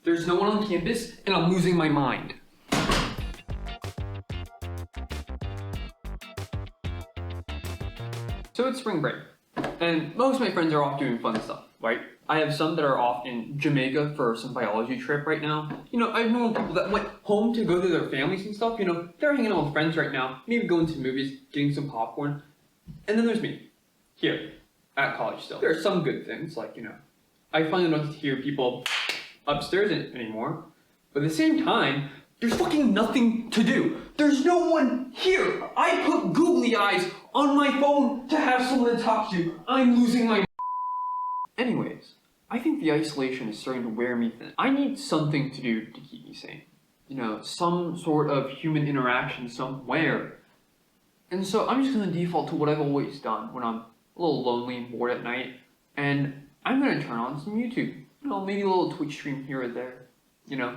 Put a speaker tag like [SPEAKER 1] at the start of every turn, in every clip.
[SPEAKER 1] There's no one on campus, and I'm losing my mind. So it's spring break, and most of my friends are off doing fun stuff, right? I have some that are off in Jamaica for some biology trip right now. You know, I've known people that went home to go to their families and stuff. You know, they're hanging out with friends right now, maybe going to movies, getting some popcorn. And then there's me, here, at college still. There are some good things, like, you know, I finally don't have to hear people upstairs anymore. But at the same time, there's fucking nothing to do. There's no one here. I put googly eyes on my phone to have someone to talk to. I'm losing my. Anyways, I think the isolation is starting to wear me thin. I need something to do to keep me sane. You know, some sort of human interaction somewhere. And so I'm just gonna default to what I've always done when I'm a little lonely and bored at night. And I'm gonna turn on some YouTube. You know, maybe a little Twitch stream here or there. You know,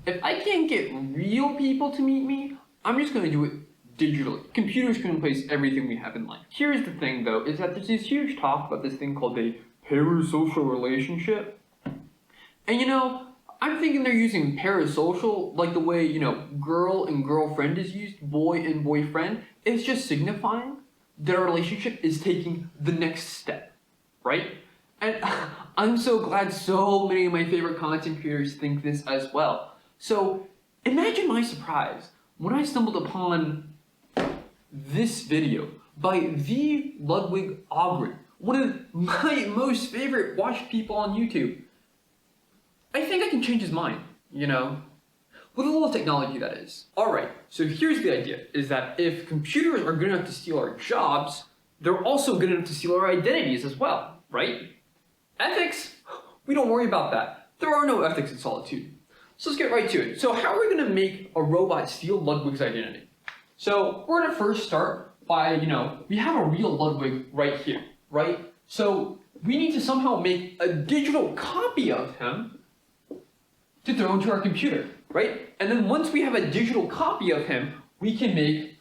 [SPEAKER 1] if I can't get real people to meet me, I'm just gonna do it digitally. Computers can replace everything we have in life. Here's the thing though, is that there's this huge talk about this thing called a parasocial relationship. And you know, I'm thinking they're using parasocial like the way, you know, girl and girlfriend is used, boy and boyfriend. It's just signifying that our relationship is taking the next step, right? And I'm so glad so many of my favorite content creators think this as well. So imagine my surprise when I stumbled upon this video by the Ludwig, one of my most favorite watched people on YouTube. I think I can change his mind, you know? With a little technology, that is. Alright, so here's the idea, is that if computers are good enough to steal our jobs, they're also good enough to steal our identities as well, right? Ethics? We don't worry about that. There are no ethics in solitude. So let's get right to it. So how are we going to make a robot steal Ludwig's identity? So we're going to first start by, you know, we have a real Ludwig right here, right? So we need to somehow make a digital copy of him to throw into our computer, right? And then once we have a digital copy of him, we can make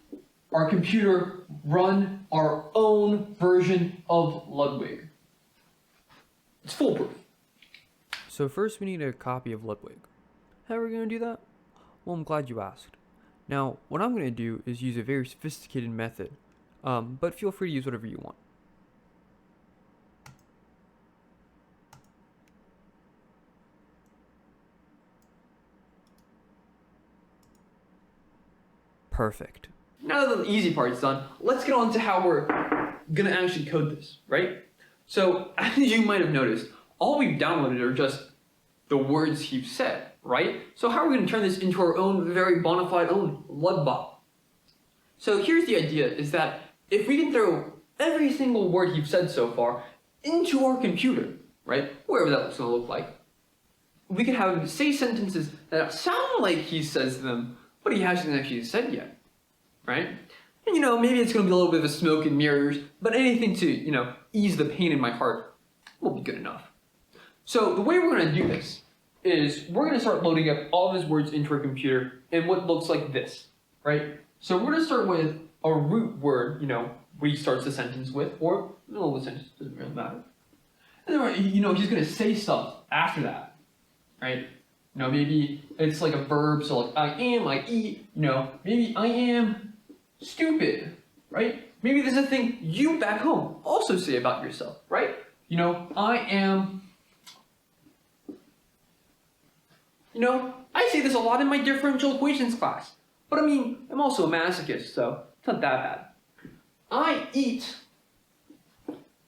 [SPEAKER 1] our computer run our own version of Ludwig. It's foolproof.
[SPEAKER 2] So first we need a copy of Ludwig. How are we going to do that? Well, I'm glad you asked. Now, what I'm going to do is use a very sophisticated method, but feel free to use whatever you want. Perfect.
[SPEAKER 1] Now that the easy part's done, let's get on to how we're going to actually code this, right? So, as you might have noticed, all we've downloaded are just the words he's said, right? So how are we going to turn this into our own very bona fide own Ludbot? So here's the idea, is that if we can throw every single word he's said so far into our computer, right, wherever that's going to look like, we can have him say sentences that sound like he says them, but he hasn't actually said yet, right? And you know, maybe it's going to be a little bit of a smoke and mirrors, but anything to, you know, ease the pain in my heart will be good enough. So the way we're going to do this is we're going to start loading up all of his words into our computer in what looks like this, right? So we're going to start with a root word, you know, he starts the sentence with, or middle of the sentence, doesn't really matter. And then, you know, he's going to say stuff after that, right? You know, maybe it's like a verb, so like I am, I eat, you know, maybe I am stupid, right? Maybe there's a thing you back home also say about yourself, right? You know, I am, you know, I say this a lot in my differential equations class, but I mean, I'm also a masochist, so it's not that bad. I eat,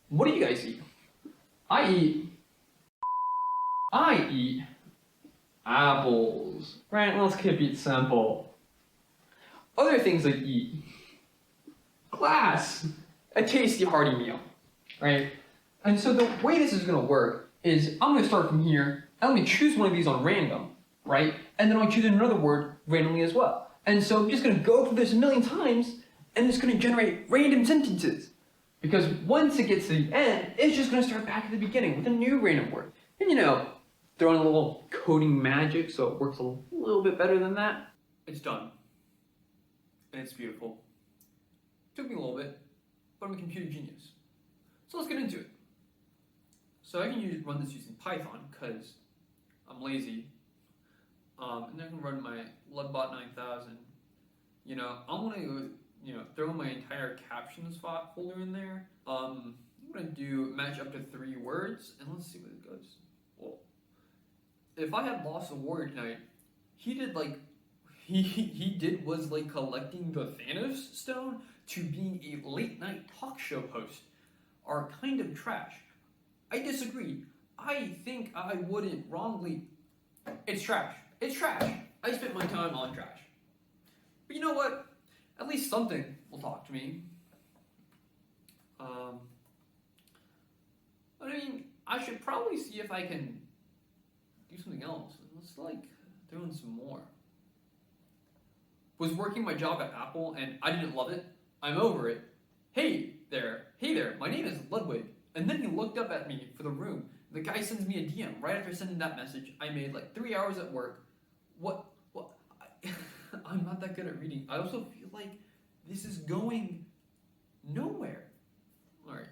[SPEAKER 1] what do you guys eat? I eat apples, right? Let's keep it simple. Other things I eat, glass, a tasty hearty meal, right? And so the way this is going to work is I'm going to start from here, I'm going to choose one of these on random, right? And then I'll choose another word randomly as well. And so I'm just going to go through this a million times, and it's going to generate random sentences. Because once it gets to the end, it's just going to start back at the beginning with a new random word. And you know, throw in a little coding magic so it works a little bit better than that. It's done. And it's beautiful. Took me a little bit, but I'm a computer genius. So let's get into it. So I can run this using Python because I'm lazy and then I can run my Ludbot 9000. I'm gonna throw my entire captions folder in there. I'm gonna do match up to 3 words, and let's see what it goes. Well, if I had lost a warrior tonight, he did like he did was like collecting the Thanos stone to being a late night talk show host are kind of trash. I disagree. I think I wouldn't wrongly. It's trash. It's trash. I spent my time on trash. But you know what? At least something will talk to me. I should probably see if I can do something else. Let's throw in some more. Was working my job at Apple and I didn't love it. I'm over it. Hey there, my name is Ludwig. And then he looked up at me for the room. The guy sends me a DM right after sending that message. I made 3 hours at work. What? I'm not that good at reading. I also feel like this is going nowhere. Alright.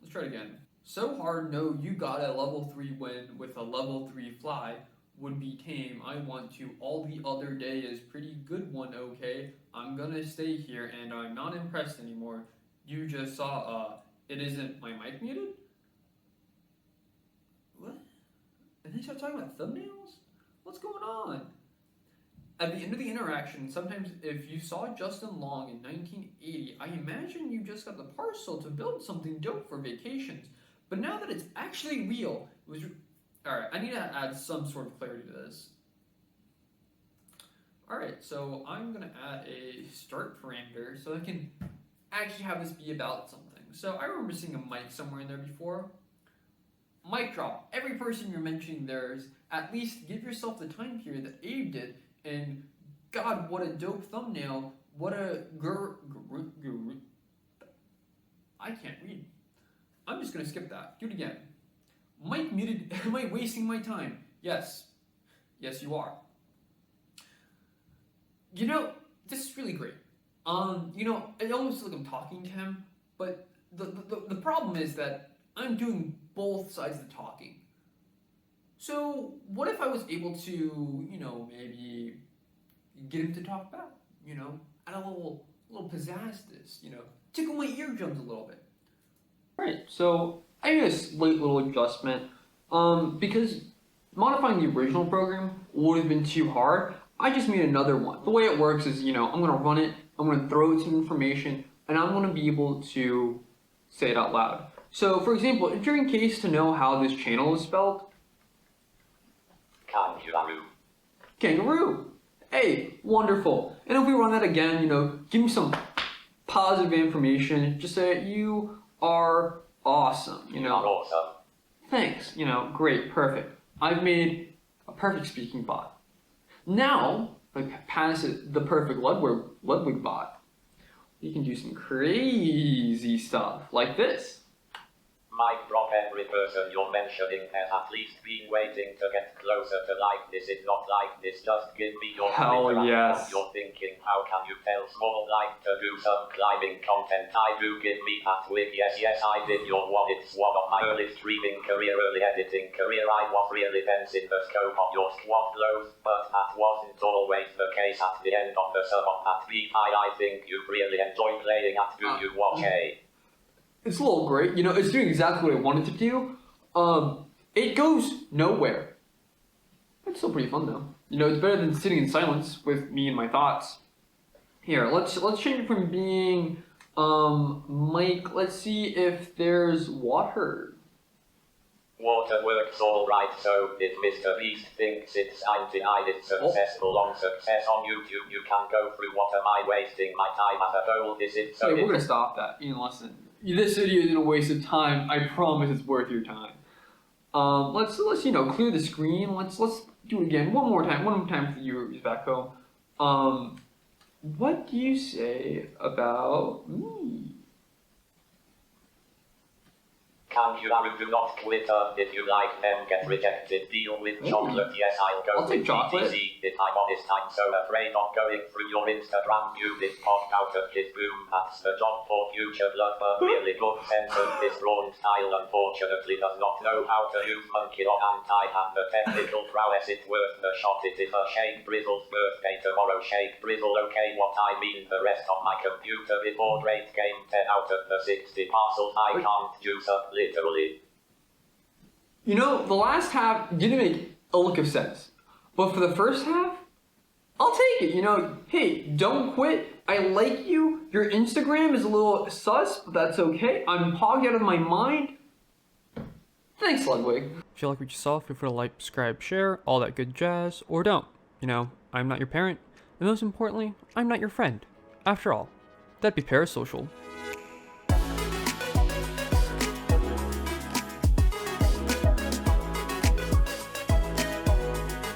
[SPEAKER 1] Let's try it again. So hard, no, you got a level 3 win with a level 3 fly. Would be tame. I want to. All the other day is pretty good one, okay? I'm gonna stay here and I'm not impressed anymore. You just saw, it isn't my mic muted? What? And they start talking about thumbnails? What's going on? At the end of the interaction, sometimes if you saw Justin Long in 1980, I imagine you just got the parcel to build something dope for vacations. But now that it's actually real, it was... Alright, I need to add some sort of clarity to this. Alright, so I'm going to add a start parameter so I can actually have this be about something. So I remember seeing a mic somewhere in there before. Mic drop. Every person you're mentioning theirs, at least give yourself the time period that Abe did, and God, what a dope thumbnail. What a I can't read. I'm just going to skip that. Do it again. Mike muted. Am I wasting my time? Yes. Yes, you are. This is really great. It almost feels like I'm talking to him, but the problem is that I'm doing both sides of the talking. So what if I was able to, maybe get him to talk back? Add a little pizzazz to this. Tickle my eardrums a little bit. Right. So I made a slight little adjustment, because modifying the original program would have been too hard. I just made another one. The way it works is, I'm going to run it, I'm going to throw it some information, and I'm going to be able to say it out loud. So, for example, if you're in case to know how this channel is spelled, Kangaroo. Hey, wonderful. And if we run that again, give me some positive information. Just say you are awesome.
[SPEAKER 3] Awesome.
[SPEAKER 1] Thanks. Great, perfect. I've made a perfect speaking bot. Now, pass it the perfect Ludwig bot. You can do some crazy stuff like this.
[SPEAKER 3] Mic drop. Every person you're mentioning has at least been waiting to get closer to like this. It's not like this. Just give me your
[SPEAKER 1] Hell
[SPEAKER 3] Twitter and
[SPEAKER 1] yes.
[SPEAKER 3] what you're thinking. How can you tell small like to do some climbing content? I do. Give me that wig. Yes, I did your one. It's one of my early streaming career, early editing career. I was really dense in the scope of your squad blows, but that wasn't always the case at the end of the sum of that beat. I think you really enjoy playing at. Do you okay?
[SPEAKER 1] It's a little great. It's doing exactly what I wanted to do. It goes nowhere. It's still pretty fun though. It's better than sitting in silence with me and my thoughts. Here, let's change it from being Mike. Let's see if there's water.
[SPEAKER 3] Water works alright, so if Mr. Beast thinks it's anti-ided successful on success on YouTube, you can go through what am I wasting my time at a bowl, is it so?
[SPEAKER 1] Okay, we're gonna stop that. Listen, this video isn't a waste of time. I promise it's worth your time. Let's clear the screen. Let's do it again one more time for the viewers back home. What do you say about me?
[SPEAKER 3] Kangaroo do not Twitter. If you like them, get rejected. Deal with chocolate. Yes, I'll go
[SPEAKER 1] I'll take
[SPEAKER 3] with
[SPEAKER 1] chocolate.
[SPEAKER 3] DTC. If I'm honest, I'm so afraid of going through your Instagram. You this pop out of his boom. That's the job for future lover. Really good sentence. This raw style unfortunately does not know how to use monkey or anti-have the technical prowess. It's worth the shot. It is a Shake Brizzle's birthday tomorrow. Shake Brizzle, okay, what I mean. The rest of my computer before great game 10 out of the 60 parcels I can't juice up literally.
[SPEAKER 1] You know, the last half didn't make a lick of sense. But for the first half, I'll take it. You know, hey, don't quit. I like you. Your Instagram is a little sus, but that's okay. I'm hogged out of my mind. Thanks, Ludwig.
[SPEAKER 2] If you like what you saw, feel free to like, subscribe, share, all that good jazz, or don't. You know, I'm not your parent, and most importantly, I'm not your friend. After all, that'd be parasocial.